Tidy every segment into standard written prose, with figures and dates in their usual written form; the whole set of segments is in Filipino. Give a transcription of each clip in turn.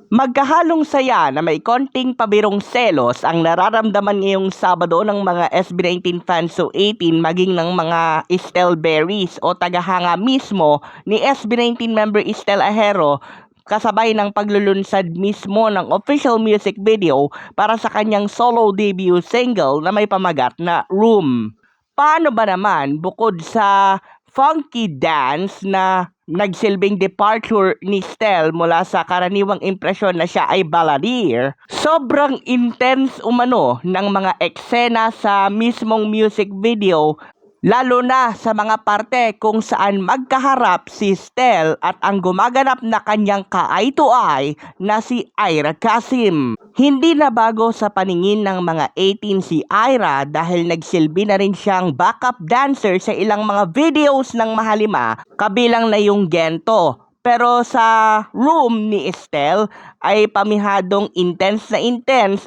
Magkahalong saya na may konting pabirong selos ang nararamdaman ngayong Sabado ng mga SB19 fans o 18 maging ng mga Estelberries o tagahanga mismo ni SB19 member Estel Ahero kasabay ng paglulunsad mismo ng official music video para sa kanyang solo debut single na may pamagat na Room. Paano ba naman bukod sa funky dance na nagsilbing departure ni Stel mula sa karaniwang impresyon na siya ay balladeer, sobrang intense umano ng mga eksena sa mismong music video, lalo na sa mga parte kung saan magkaharap si Stel at ang gumaganap na kanyang ka-eye-to-eye na si Ira Kasim. Hindi na bago sa paningin ng mga 18 si Ira dahil nagsilbi na rin siyang backup dancer sa ilang mga videos ng Mahalima, kabilang na yung Gento. Pero sa Room ni Estel ay pamihadong intense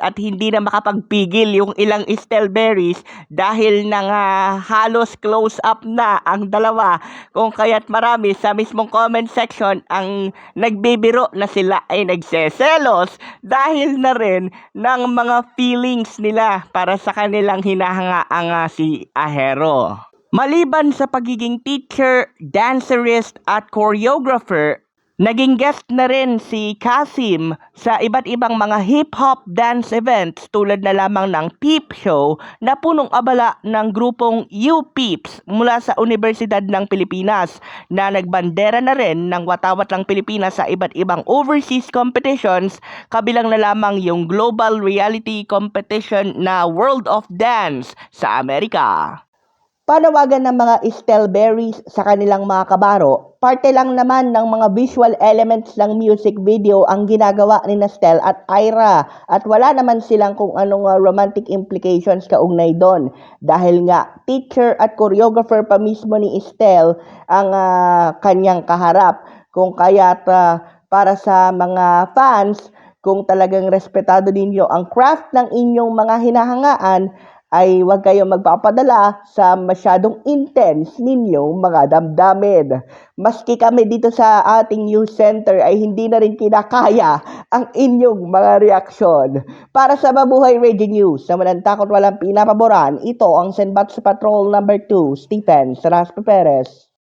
at hindi na makapagpigil yung ilang Estelberries dahil na nga halos close up na ang dalawa, kung kaya't marami sa mismong comment section ang nagbibiro na sila ay nagseselos dahil na rin ng mga feelings nila para sa kanilang hinahangaang si Ahero. Maliban sa pagiging teacher, dancerist at choreographer, naging guest na rin si Kasim sa iba't ibang mga hip-hop dance events tulad na lamang ng Peep Show na punong abala ng grupong U-Peeps mula sa Universidad ng Pilipinas na nagbandera na rin ng watawat ng Pilipinas sa iba't ibang overseas competitions, kabilang na lamang yung global reality competition na World of Dance sa Amerika. Panawagan ng mga Estelberries sa kanilang mga kabaro, parte lang naman ng mga visual elements ng music video ang ginagawa ni Estel at Ira at wala naman silang kung anong romantic implications kaugnay doon dahil nga teacher at choreographer pa mismo ni Estel ang kanyang kaharap, kung kaya't para sa mga fans, kung talagang respetado ninyo ang craft ng inyong mga hinahangaan, ay huwag kayong magpapadala sa masyadong intense ninyong mga damdamin. Maski kami dito sa ating news center ay hindi na rin kinakaya ang inyong mga reaksyon. Para sa Mabuhay Radio News, na walang takot walang pinapaboran, ito ang Senbatch Patrol number 2, Stephen Saraspe Perez.